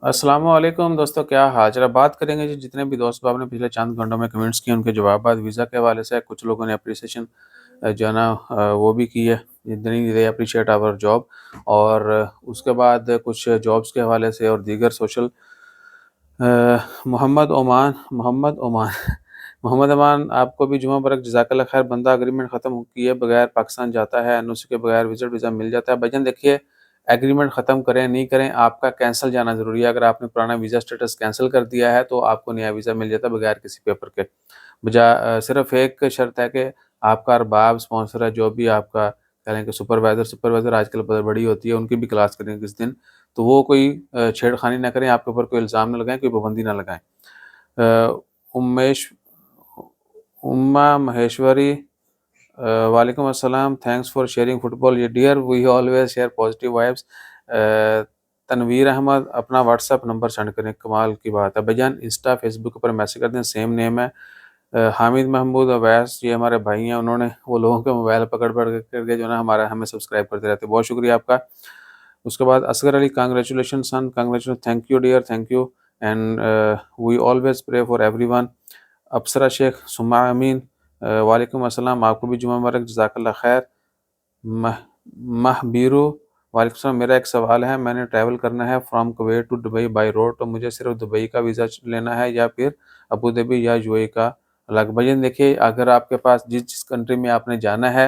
अस्सलाम वालेकुम दोस्तों, क्या हाल चाल है। बात करेंगे जी, जितने भी दोस्त आपने पिछले चंद घंटों में कमेंट्स किए उनके जवाब बाद वीज़ा के हवाले से कुछ लोगों ने अप्रिसिएशन जो है ना वो भी की है। इतनी दे अप्रिशिएट आवर जॉब। और उसके बाद कुछ जॉब्स के हवाले से और दीगर सोशल मोहम्मद ओमान मोहम्मद ओमान मोहम्मद अमान, आपको भी जुमा मुबारक, जज़ाकल्लाह खैर। बंदा एग्रीमेंट ख़त्म किए बगैर पाकिस्तान जाता है, एनओसी के बगैर विज़िट वीज़ा मिल जाता है। भाईजान देखिए, एग्रीमेंट ख़त्म करें नहीं करें, आपका कैंसल जाना ज़रूरी है। अगर आपने पुराना वीज़ा स्टेटस कैंसल कर दिया है तो आपको नया वीज़ा मिल जाता है बगैर किसी पेपर के। सिर्फ़ एक शर्त है कि आपका अरबाब, स्पॉन्सर है, जो भी आपका कह लें कि सुपरवाइज़र आजकल ब बड़ी होती है, उनकी भी क्लास करें किसी दिन, तो वो कोई छेड़खानी ना करें, आपके ऊपर कोई इल्ज़ाम ना लगाएँ, कोई पाबंदी ना लगाएँ। अ, उमेश उम्मा महेश्वरी, वालेकुम अस्सलाम, थैंक्स फॉर शेयरिंग फुटबॉल ये dear, we always share positive vibes. Tanveer Ahmed, अपना व्हाट्सएप नंबर सेंड करें, कमाल की बात है भाईजान। इंस्टा फेसबुक पर मैसेज कर दें, सेम नेम है। हामिद महमूद अवैस, ये हमारे भाई हैं, उन्होंने वो लोगों के मोबाइल पकड़ पकड़ करके जो है ना हमारा हमें सब्सक्राइब करते रहते हैं, बहुत शुक्रिया आपका। उसके बाद Asghar Ali, congratulations, congratulation, thank you dear, thank you. And we always pray for everyone. Apsara Sheikh, Suma Amin, वालेकुम अस्सलाम, आपको भी जुमा मुबारक, जज़ाकल्लाह खैर। मह महबीरू, वालेकुम सलाम। मेरा एक सवाल है, मैंने ट्रैवल करना है from Kuwait to Dubai by road, तो मुझे सिर्फ दुबई का वीज़ा लेना है या फिर अबू धाबी या यूएई का अलग? भैया देखिए, अगर आपके पास जिस जिस कंट्री में आपने जाना है,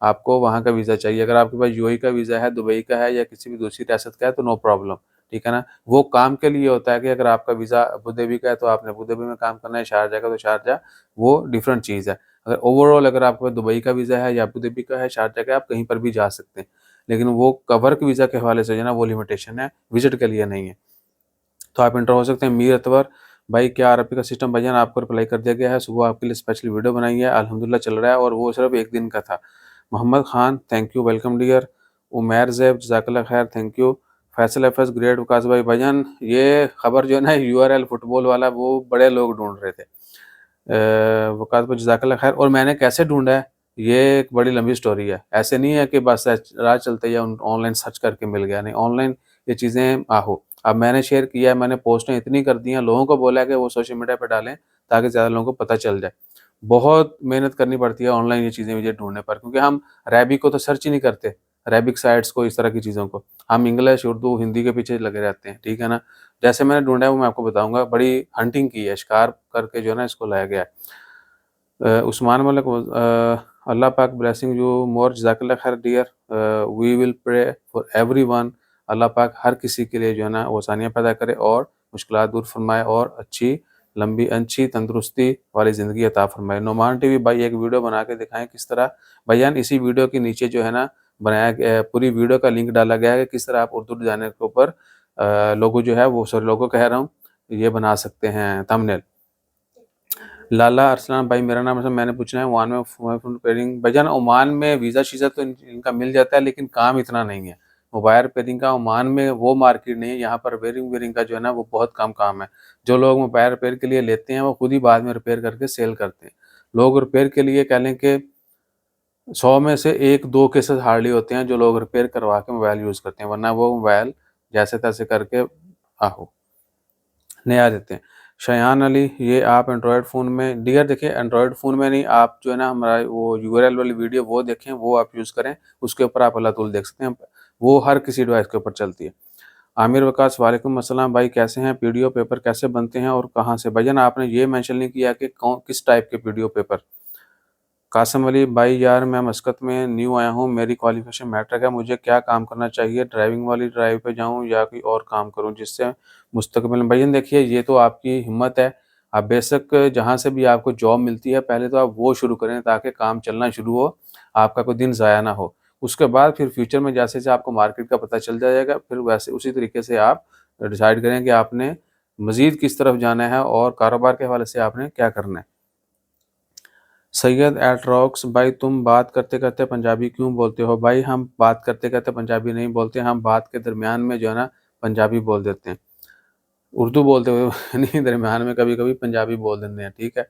आपको वहाँ का वीज़ा चाहिए। अगर आपके पास यूएई का वीज़ा है, दुबई का है या किसी भी दूसरी रियासत का है तो नो प्रॉब्लम, ठीक है ना। वो काम के लिए होता है कि अगर आपका वीज़ा अबू धाबी का है तो आपने अबू धाबी में काम करना है, शारजाह का तो शारजाह, वो डिफरेंट चीज़ है। अगर ओवरऑल अगर आपके पास दुबई का वीज़ा है या अबू धाबी का है, शारजाह का है, आप कहीं पर भी जा सकते हैं। लेकिन वो वर्क वीज़ा के हवाले से जो है ना वो लिमिटेशन है, विज़िट के लिए नहीं है। तो आप इंटर हो सकते हैं। मीर अतवर भाई, क्या आरपी का सिस्टम भाईजान आपको रिप्लाई कर दिया गया है? सुबह आपके लिए स्पेशल वीडियो बनाई है, अल्हम्दुलिल्लाह चल रहा है और वो सिर्फ 1 दिन का था। Mohammad Khan, thank you, welcome dear. Umair Zaib, जज़ाकल्लाह खैर, thank you. Faisal FS, great. Waqas भाई, भाईजान ये खबर जो है ना यूआरएल फुटबॉल वाला, वो बड़े लोग ढूँढ रहे थे। वकास भाई, जज़ाकल्लाह खैर। और मैंने कैसे ढूँढा है, ये एक बड़ी लंबी स्टोरी है। ऐसे नहीं है कि बस राह चलते ही ऑनलाइन सर्च करके मिल गया, नहीं, ऑनलाइन ये चीज़ें आहो। अब मैंने शेयर किया है, मैंने पोस्टें इतनी कर दी हैं, लोगों को बोला है कि वो सोशल मीडिया पे डालें ताकि ज़्यादा लोगों को पता चल जाए। बहुत मेहनत करनी पड़ती है ऑनलाइन ये चीज़ें मुझे ढूँढने पर, क्योंकि हम अरेबिक को तो सर्च ही नहीं करते, अरेबिक साइट्स को, इस तरह की चीज़ों को। हम इंग्लिश, उर्दू, हिंदी के पीछे लगे रहते हैं, ठीक है ना? जैसे मैंने ढूँढा है वो मैं आपको बताऊँगा, बड़ी हंटिंग की है, शिकार करके जो है ना इसको लाया गया है। उस्मान मलिक, अल्लाह पाक ब्लेसिंग यू मोर, जज़ाकल्लाह खैर डियर। We will pray for everyone. Allah पाक हर किसी के लिए जो है ना वो आसानियाँ पैदा करे और मुश्किलात दूर फरमाए और अच्छी तंदुरुस्ती वाली ज़िंदगी अता फरमाए। नोमान टीवी भाई, एक वीडियो बना के दिखाएँ किस तरह। भाईजान इसी वीडियो के नीचे जो है ना बनाया गया, पूरी वीडियो का लिंक डाला गया है कि किस तरह आप उर्दू डिज़ाइनर के ऊपर लोगो जो है वो, सॉरी लोगो कह रहा हूँ, ये बना सकते हैं थंबनेल। लाला अरसलान भाई, मेरा नाम है, मैंने पूछना है ओमान में फ़ोन रिपेयरिंग। भाईजान ओमान में वीज़ा-शीज़ा तो इनका मिल जाता है, लेकिन काम इतना नहीं है। मोबाइल रिपेयरिंग का ओमान में वो मार्केट नहीं है, यहाँ पर वेयरिंग का जो है ना वो बहुत कम काम है। जो लोग मोबाइल रिपेयर के लिए लेते हैं वो खुद ही बाद में रिपेयर करके सेल करते हैं। लोग रिपेयर के लिए कह लें कि 100 में से 1-2 केसेस हार्डली होते हैं जो लोग रिपेयर करवा के मोबाइल यूज़ करते हैं, वरना वो मोबाइल जैसे-तैसे करके आहो नया देते हैं। शयान अली, ये आप एंड्रॉयड फ़ोन में, डियर देखिए एंड्रॉयड फ़ोन में नहीं, आप जो है ना हमारा वो यूआरएल वाली वीडियो वो देखें, वो आप यूज़ करें, उसके ऊपर आप अल्लाह तूल देख सकते हैं। वो हर किसी डिवाइस के ऊपर चलती है। आमिर वकास, वालेकुम अस्सलाम भाई, कैसे हैं? पीडीओ पेपर कैसे बनते हैं और कहाँ से? भाईजान आपने ये मेंशन नहीं किया कि कौन किस टाइप के पीडीओ पेपर। कासिम अली भाई, यार मैं मस्कत में न्यू आया हूँ, मेरी क्वालिफ़िकेशन मैट्रिक है, मुझे क्या काम करना चाहिए? ड्राइविंग वाली ड्राइव पे जाऊँ या कोई और काम करूँ जिससे मुस्तकबिल में? भाईजान देखिए, ये तो आपकी हिम्मत है। आप बेशक जहाँ से भी आपको जॉब मिलती है पहले तो आप वो शुरू करें ताकि काम चलना शुरू हो, आपका कोई दिन ज़ाया ना हो। उसके बाद फिर फ्यूचर में जैसे-जैसे आपको मार्केट का पता चल जाएगा, फिर वैसे उसी तरीके से आप डिसाइड करें कि आपने मज़ीद किस तरफ जाना है और कारोबार के हवाले से आपने क्या करना है। सैयद एटरॉक्स भाई, तुम बात करते-करते पंजाबी क्यों बोलते हो? भाई हम बात करते-करते पंजाबी नहीं बोलते, हम बात के दरमियान में जो है ना पंजाबी बोल देते हैं। उर्दू बोलते हुए नहीं, दरमियान में कभी-कभी पंजाबी बोल देते हैं, ठीक है?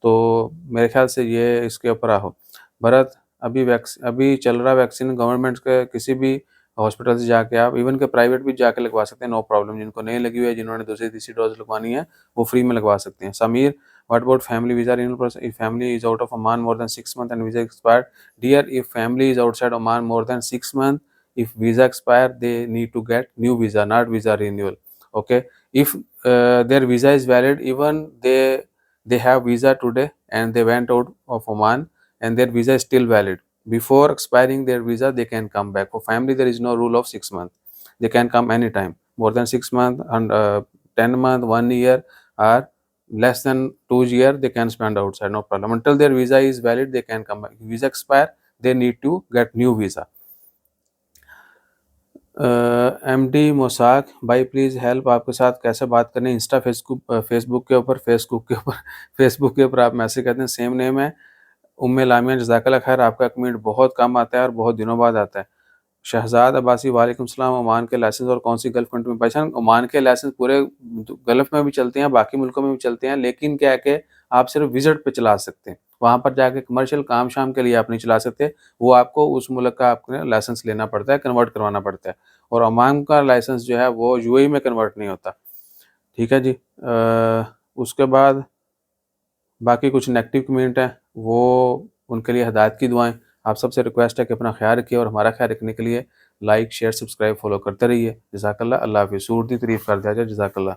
तो मेरे ख़्याल से ये इसके ऊपर आहो। भरत, अभी चल रहा वैक्सीन गवर्नमेंट के किसी भी हॉस्पिटल से जाके आप इवन के प्राइवेट भी जाके लगवा सकते हैं, नो प्रॉब्लम। जिनको नहीं लगी हुई है, जिन्होंने दूसरी तीसरी डोज लगवानी है, वो फ्री में लगवा सकते हैं। Sameer, what about family visa renewal process if family is out of Oman more than 6 month and visa expired? Dear, if family is outside Oman more than 6 month, if visa expire, they need to get new visa, not visa renewal. Okay, if their visa is valid, even they have visa today and they went out of Oman and their visa is still valid, before expiring their visa they can come back. For family there is no rule of 6 months, they can come anytime. More than 6 months and 10 month, 1 year, or less than 2 year they can spend outside, no problem. Until their visa is valid they can come back. Visa expire, they need to get new visa. MD Mossack भाई, please help, आपके साथ कैसे बात करनी है Insta Facebook के ऊपर, Facebook के ऊपर आप मैसेज करते हैं, सेम नेम है। उम्मे लामिया, जज़ाकल्लाह खैर, आपका कमेंट बहुत कम आता है और बहुत दिनों बाद आता है। शहजाद अब्बासी, वालेकुम सलाम, ओमान के लाइसेंस और कौन सी गल्फ़ कंट्री में? भाईजान ओमान के लाइसेंस पूरे गल्फ़ में भी चलते हैं, बाकी मुल्कों में भी चलते हैं, लेकिन क्या है कि आप सिर्फ विज़िट पे चला सकते हैं। वहाँ पर जाके कमर्शियल काम शाम के लिए आप नहीं चला सकते, वो आपको उस मुल्क का आपको लाइसेंस लेना पड़ता है, कन्वर्ट करवाना पड़ता है। और ओमान का लाइसेंस जो है वो यूएई में कन्वर्ट नहीं होता। ठीक है जी। उसके बाद बाकी कुछ नेगेटिव कमेंट है, वो उनके लिए हिदायत की दुआएं। आप सबसे रिक्वेस्ट है कि अपना ख्याल रखिए और हमारा ख्याल रखने के लिए लाइक, शेयर, सब्सक्राइब, फॉलो करते रहिए। जज़ाकल्लाह, अल्लाह हाफ़िज़। सूरत की तारीफ़ कर दिया जाए, जज़ाकल्लाह।